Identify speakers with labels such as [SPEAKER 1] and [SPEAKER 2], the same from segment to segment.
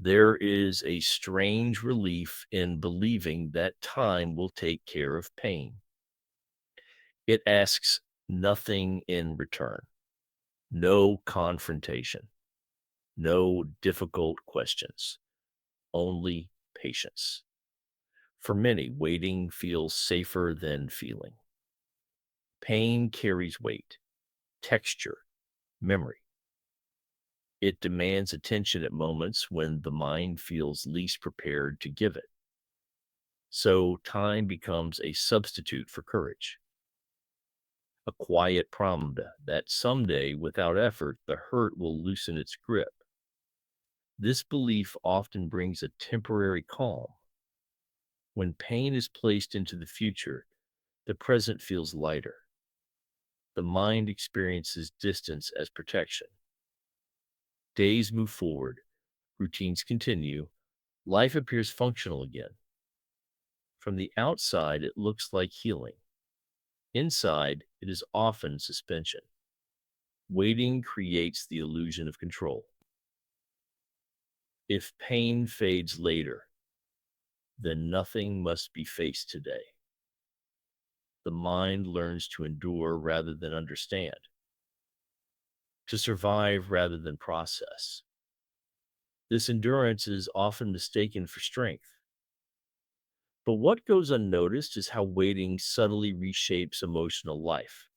[SPEAKER 1] There is a strange relief in believing that time will take care of pain. It asks nothing in return, no confrontation, no difficult questions, only patience. For many, waiting feels safer than feeling. Pain carries weight, texture, memory. It demands attention at moments when the mind feels least prepared to give it. So time becomes a substitute for courage, a quiet promise that someday, without effort, the hurt will loosen its grip. This belief often brings a temporary calm. When pain is placed into the future, the present feels lighter. The mind experiences distance as protection. Days move forward, routines continue, life appears functional again. From the outside, it looks like healing. Inside, it is often suspension. Waiting creates the illusion of control. If pain fades later, then nothing must be faced today. The mind learns to endure rather than understand, to survive rather than process. This endurance is often mistaken for strength. But what goes unnoticed is how waiting subtly reshapes emotional life.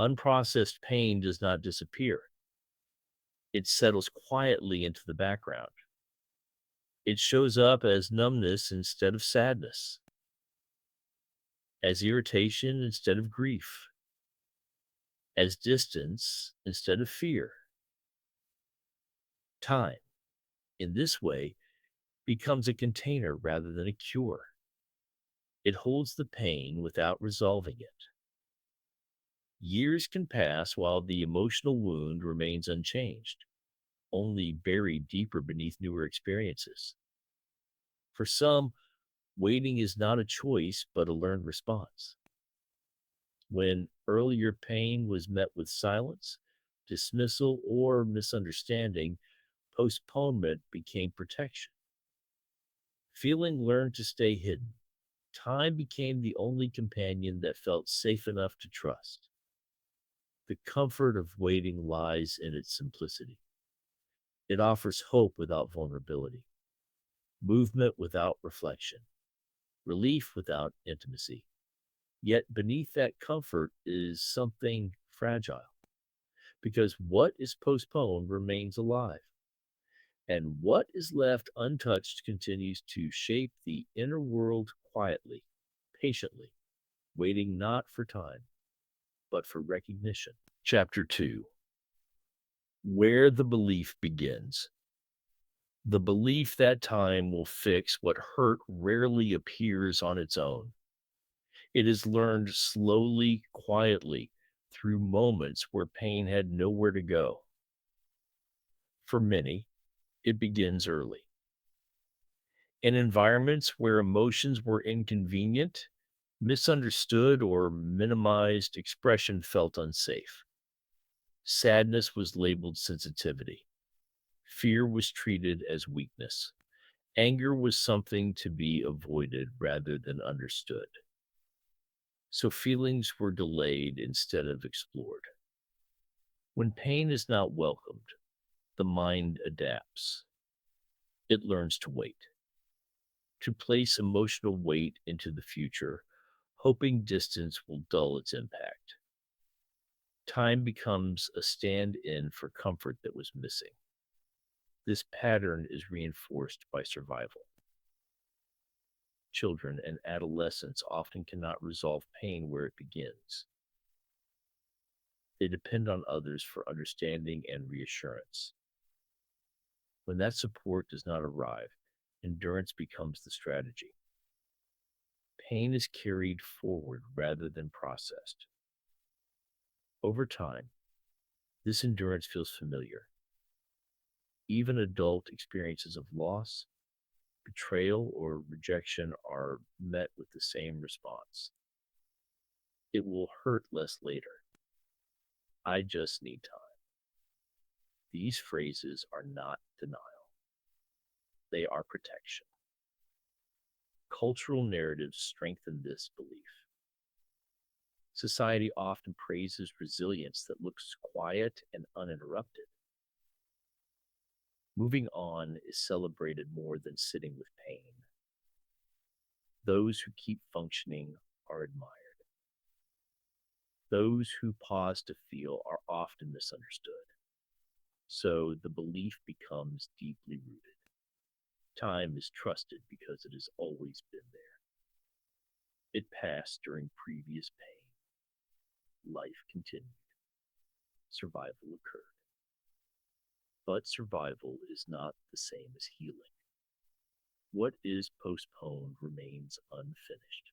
[SPEAKER 1] Unprocessed pain does not disappear, it settles quietly into the background. It shows up as numbness instead of sadness, as irritation instead of grief, as distance instead of fear. Time, in this way, becomes a container rather than a cure. It holds the pain without resolving it. Years can pass while the emotional wound remains unchanged, only buried deeper beneath newer experiences. For some, waiting is not a choice, but a learned response. When earlier pain was met with silence, dismissal, or misunderstanding, postponement became protection. Feeling learned to stay hidden. Time became the only companion that felt safe enough to trust. The comfort of waiting lies in its simplicity. It offers hope without vulnerability, movement without reflection, relief without intimacy. Yet beneath that comfort is something fragile, because what is postponed remains alive, and what is left untouched continues to shape the inner world quietly, patiently, waiting not for time, but for recognition. Chapter 2: Where the Belief Begins. The belief that time will fix what hurt rarely appears on its own. It is learned slowly, quietly, through moments where pain had nowhere to go. For many, it begins early. In environments where emotions were inconvenient, misunderstood, or minimized, expression felt unsafe. Sadness was labeled sensitivity. Fear was treated as weakness. Anger was something to be avoided rather than understood. So feelings were delayed instead of explored. When pain is not welcomed, the mind adapts. It learns to wait, to place emotional weight into the future, hoping distance will dull its impact. Time becomes a stand in for comfort that was missing. This pattern is reinforced by survival. Children and adolescents often cannot resolve pain where it begins. They depend on others for understanding and reassurance. When that support does not arrive, endurance becomes the strategy. Pain is carried forward rather than processed. Over time, this endurance feels familiar. Even adult experiences of loss, betrayal, or rejection are met with the same response. It will hurt less later. I just need time. These phrases are not denial. they are protection. Cultural narratives strengthen this belief. Society often praises resilience that looks quiet and uninterrupted. Moving on is celebrated more than sitting with pain. Those who keep functioning are admired. Those who pause to feel are often misunderstood. So the belief becomes deeply rooted. Time is trusted because it has always been there. It passed during previous pain. Life continued. Survival occurred. But survival is not the same as healing. What is postponed remains unfinished.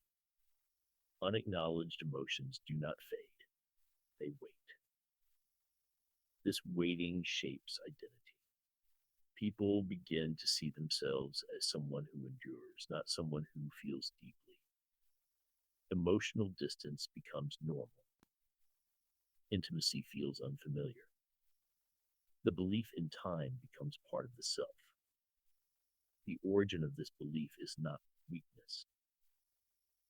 [SPEAKER 1] Unacknowledged emotions do not fade, they wait. This waiting shapes identity. People begin to see themselves as someone who endures, not someone who feels deeply. Emotional distance becomes normal. Intimacy feels unfamiliar. The belief in time becomes part of the self. The origin of this belief is not weakness,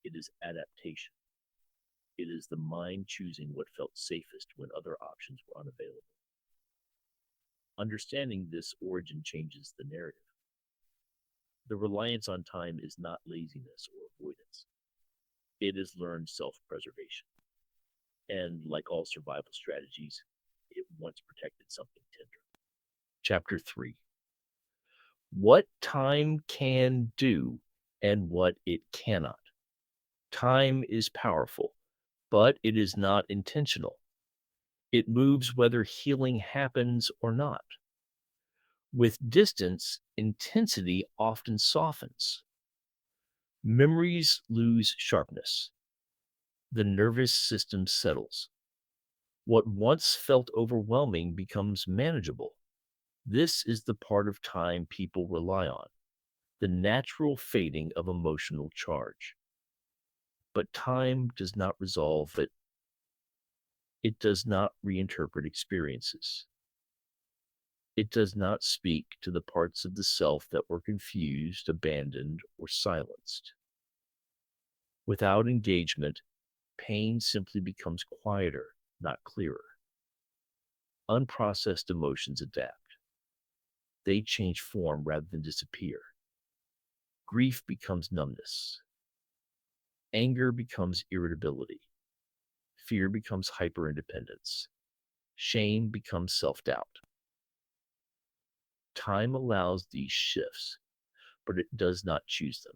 [SPEAKER 1] it is adaptation. It is the mind choosing what felt safest when other options were unavailable. Understanding this origin changes the narrative. The reliance on time is not laziness or avoidance, it is learned self preservation. And like all survival strategies, it once protected something tender. Chapter 3: What time can do and what it cannot. Time is powerful, but it is not intentional. It moves whether healing happens or not. With distance, intensity often softens. Memories lose sharpness. The nervous system settles. What once felt overwhelming becomes manageable. This is the part of time people rely on, the natural fading of emotional charge. But time does not resolve it. It does not reinterpret experiences. It does not speak to the parts of the self that were confused, abandoned, or silenced. Without engagement, pain simply becomes quieter, not clearer. Unprocessed emotions adapt. They change form rather than disappear. Grief becomes numbness. Anger becomes irritability. Fear becomes hyperindependence. Shame becomes self-doubt. Time allows these shifts, but it does not choose them.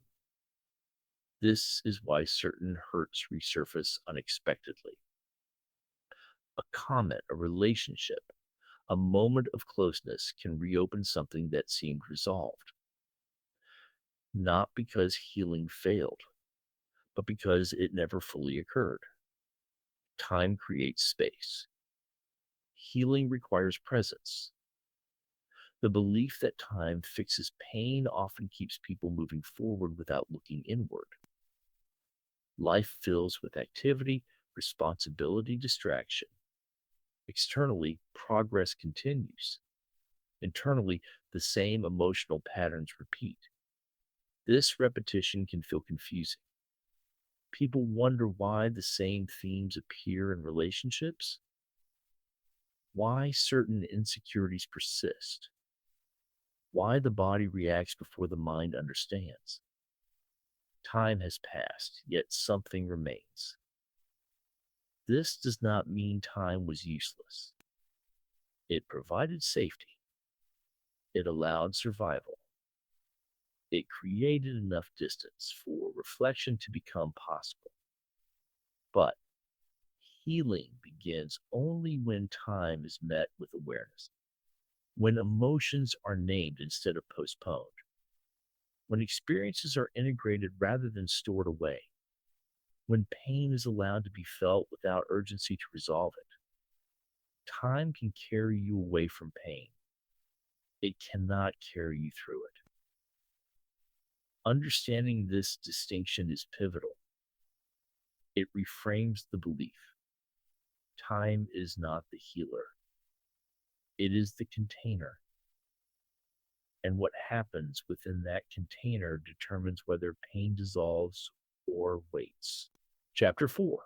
[SPEAKER 1] This is why certain hurts resurface unexpectedly. A comment, a relationship, a moment of closeness can reopen something that seemed resolved. Not because healing failed, but because it never fully occurred. Time creates space. Healing requires presence. The belief that time fixes pain often keeps people moving forward without looking inward. Life fills with activity, responsibility, distraction. Externally, progress continues. Internally, the same emotional patterns repeat. This repetition can feel confusing. People wonder why the same themes appear in relationships, why certain insecurities persist, why the body reacts before the mind understands. Time has passed, yet something remains. This does not mean time was useless. It provided safety. It allowed survival. It created enough distance for reflection to become possible. But healing begins only when time is met with awareness, when emotions are named instead of postponed, when experiences are integrated rather than stored away, when pain is allowed to be felt without urgency to resolve it. Time can carry you away from pain. It cannot carry you through it. Understanding this distinction is pivotal. It reframes the belief. Time is not the healer. It is the container. and what happens within that container determines whether pain dissolves or waits. Chapter 4.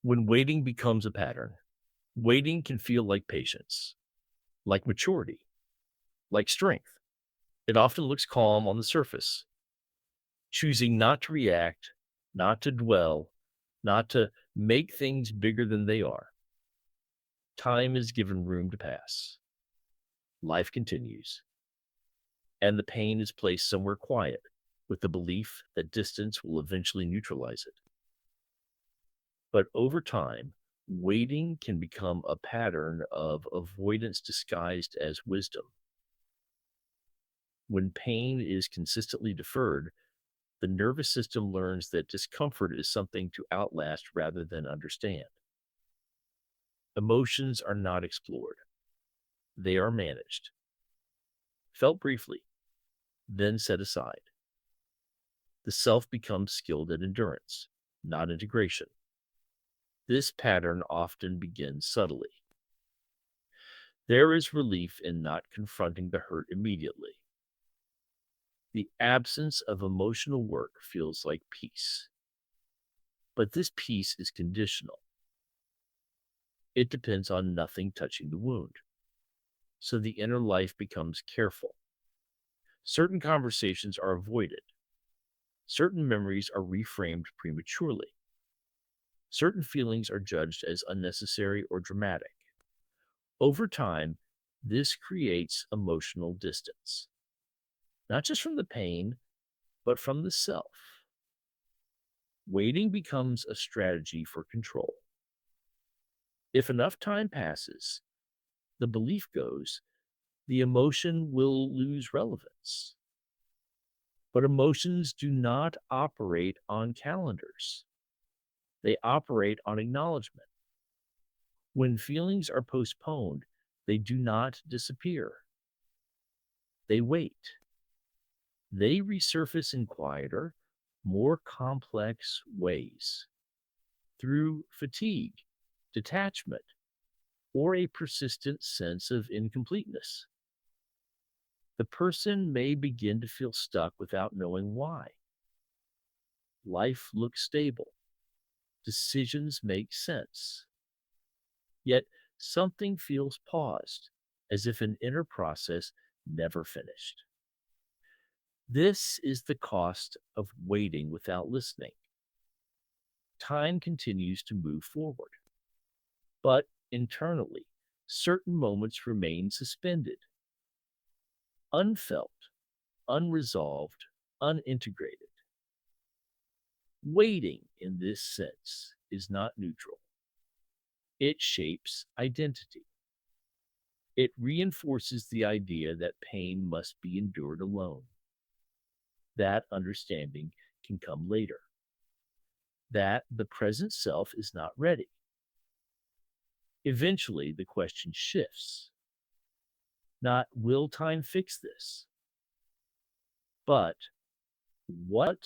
[SPEAKER 1] When waiting becomes a pattern, waiting can feel like patience, like maturity, like strength. It often looks calm on the surface, choosing not to react, not to dwell, not to make things bigger than they are. Time is given room to pass. Life continues, and the pain is placed somewhere quiet with the belief that distance will eventually neutralize it. But over time, waiting can become a pattern of avoidance disguised as wisdom. When pain is consistently deferred, the nervous system learns that discomfort is something to outlast rather than understand. Emotions are not explored, they are managed, felt briefly, then set aside. The self becomes skilled at endurance, not integration. This pattern often begins subtly. There is relief in not confronting the hurt immediately. The absence of emotional work feels like peace. But this peace is conditional. It depends on nothing touching the wound. So the inner life becomes careful. Certain conversations are avoided. Certain memories are reframed prematurely. Certain feelings are judged as unnecessary or dramatic. Over time, this creates emotional distance, not just from the pain, but from the self. Waiting becomes a strategy for control. If enough time passes, the belief goes, the emotion will lose relevance. But emotions do not operate on calendars, they operate on acknowledgement. When feelings are postponed, they do not disappear, they wait. They resurface in quieter, more complex ways through fatigue, detachment, or a persistent sense of incompleteness. The person may begin to feel stuck without knowing why. Life looks stable. Decisions make sense. Yet something feels paused, as if an inner process never finished. This is the cost of waiting without listening. Time continues to move forward, but internally, certain moments remain suspended, unfelt, unresolved, unintegrated. Waiting, in this sense, is not neutral. It shapes identity. It reinforces the idea that pain must be endured alone. That understanding can come later. That the present self is not ready. Eventually, the question shifts. Not will time fix this, but what?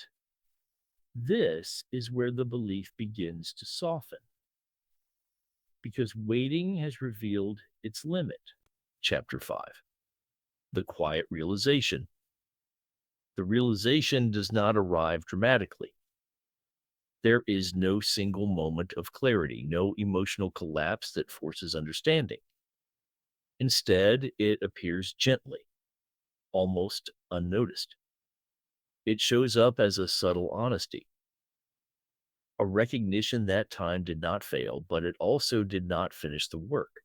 [SPEAKER 1] This is where the belief begins to soften because waiting has revealed its limit. Chapter 5. The quiet realization. The realization does not arrive dramatically. There is no single moment of clarity, no emotional collapse that forces understanding. Instead, it appears gently, almost unnoticed. It shows up as a subtle honesty, a recognition that time did not fail, but it also did not finish the work.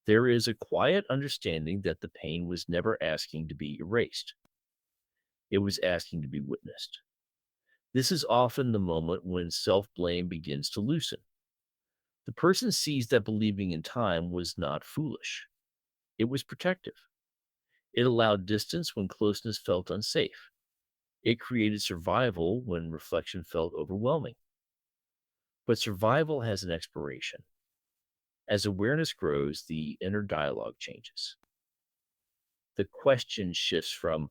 [SPEAKER 1] There is a quiet understanding that the pain was never asking to be erased. It was asking to be witnessed. This is often the moment when self blame begins to loosen. The person sees that believing in time was not foolish, it was protective. It allowed distance when closeness felt unsafe. It created survival when reflection felt overwhelming. But survival has an expiration. As awareness grows, the inner dialogue changes. The question shifts from,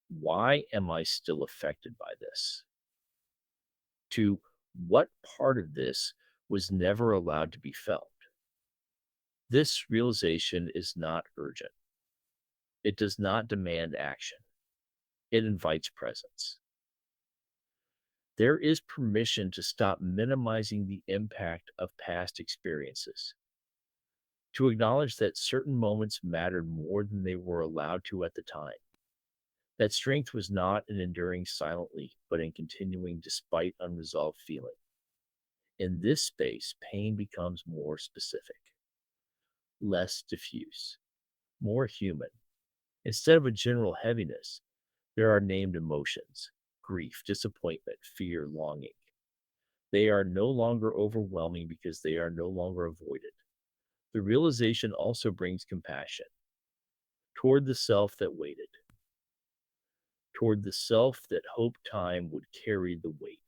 [SPEAKER 1] why am I still affected by this? To what part of this was never allowed to be felt? This realization is not urgent. It does not demand action, it invites presence. There is permission to stop minimizing the impact of past experiences, to acknowledge that certain moments mattered more than they were allowed to at the time. That strength was not in enduring silently, but in continuing despite unresolved feeling. In this space, pain becomes more specific, less diffuse, more human. Instead of a general heaviness, there are named emotions: grief, disappointment, fear, longing. They are no longer overwhelming because they are no longer avoided. The realization also brings compassion toward the self that waited, toward the self that hoped time would carry the weight,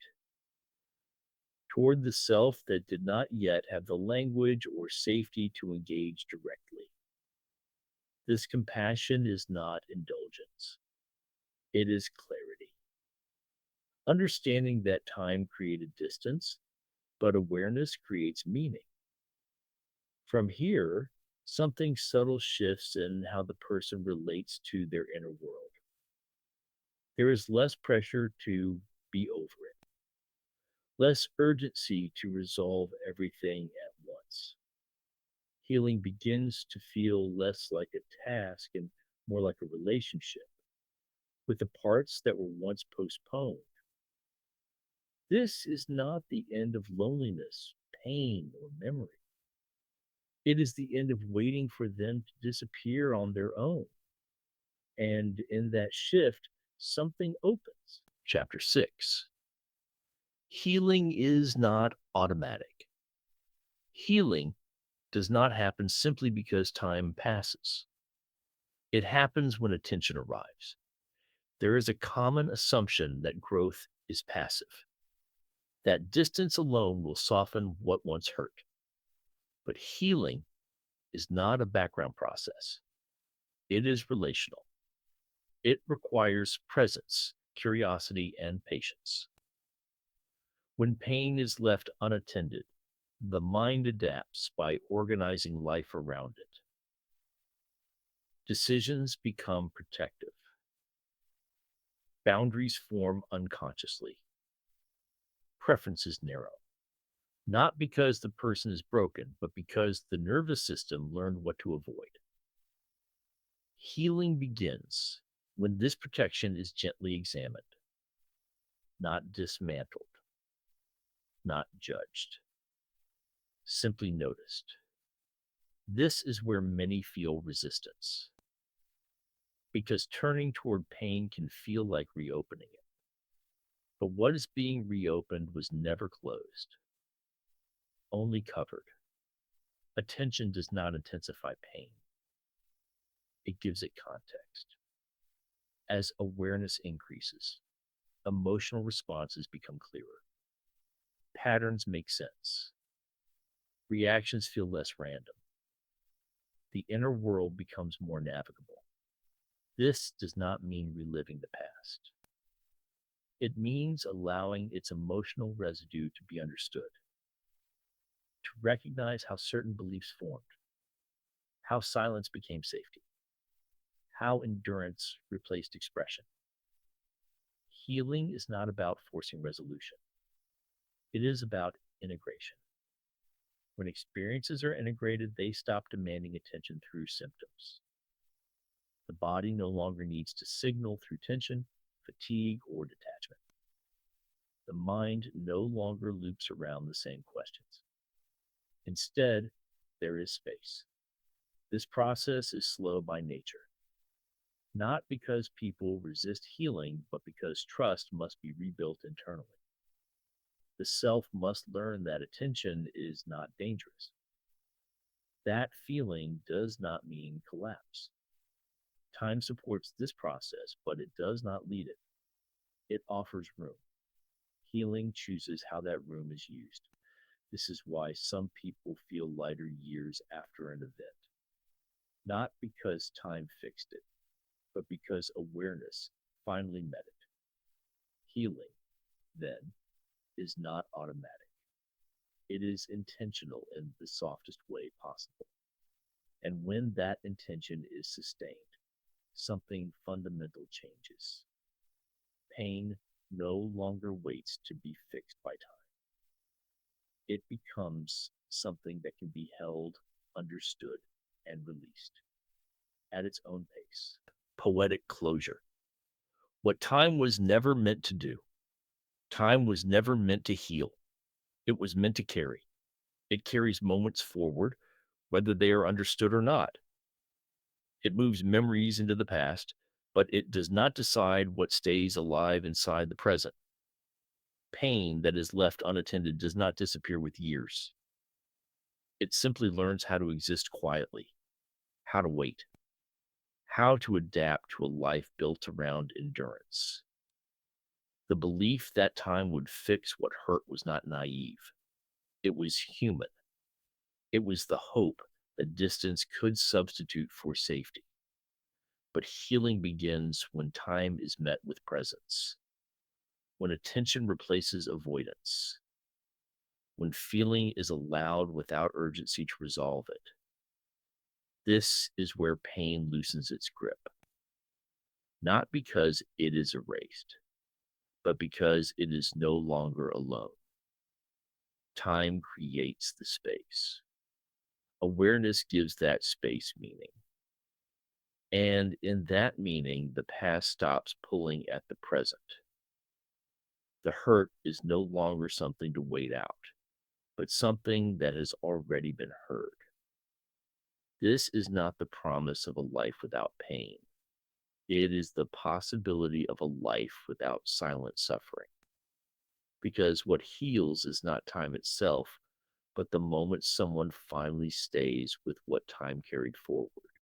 [SPEAKER 1] toward the self that did not yet have the language or safety to engage directly. This compassion is not indulgence, it is clarity. Understanding that time created distance, but awareness creates meaning. From here, something subtle shifts in how the person relates to their inner world. There is less pressure to be over it, less urgency to resolve everything at once. Healing begins to feel less like a task and more like a relationship with the parts that were once postponed. This is not the end of loneliness, pain, or memory. It is the end of waiting for them to disappear on their own. And in that shift, something opens. Chapter 6. Healing is not automatic. Healing does not happen simply because time passes. It happens when attention arrives. There is a common assumption that growth is passive, that distance alone will soften what once hurt. But healing is not a background process, it is relational. It requires presence, curiosity, and patience. When pain is left unattended, the mind adapts by organizing life around it. Decisions become protective. Boundaries form unconsciously. Preferences narrow. Not because the person is broken, but because the nervous system learned what to avoid. Healing begins when this protection is gently examined, not dismantled, not judged, simply noticed. This is where many feel resistance, because turning toward pain can feel like reopening it. But what is being reopened was never closed, only covered. Attention does not intensify pain, it gives it context. As awareness increases, emotional responses become clearer. Patterns make sense. Reactions feel less random. The inner world becomes more navigable. This does not mean reliving the past. It means allowing its emotional residue to be understood, to recognize how certain beliefs formed, how silence became safety, how endurance replaced expression. Healing is not about forcing resolution, it is about integration. When experiences are integrated, they stop demanding attention through symptoms. The body no longer needs to signal through tension, fatigue, or detachment. The mind no longer loops around the same questions. Instead, there is space. This process is slow by nature, not because people resist healing, but because trust must be rebuilt internally. The self must learn that attention is not dangerous. That feeling does not mean collapse. Time supports this process, but it does not lead it. It offers room. Healing chooses how that room is used. This is why some people feel lighter years after an event, not because time fixed it, but because awareness finally met it. Healing, then, is not automatic. It is intentional in the softest way possible. And when that intention is sustained, something fundamental changes. Pain no longer waits to be fixed by time. It becomes something that can be held, understood, and released at its own pace. Poetic closure. What time was never meant to do. Time was never meant to heal. It was meant to carry. It carries moments forward, whether they are understood or not. It moves memories into the past, but it does not decide what stays alive inside the present. Pain that is left unattended does not disappear with years. It simply learns how to exist quietly, how to wait, how to adapt to a life built around endurance. The belief that time would fix what hurt was not naive. It was human. It was the hope that distance could substitute for safety. But healing begins when time is met with presence, when attention replaces avoidance, when feeling is allowed without urgency to resolve it. This is where pain loosens its grip, not because it is erased, but because it is no longer alone. Time creates the space. Awareness gives that space meaning. And in that meaning, the past stops pulling at the present. The hurt is no longer something to wait out, but something that has already been heard. This is not the promise of a life without pain. It is the possibility of a life without silent suffering. Because what heals is not time itself, but the moment someone finally stays with what time carried forward.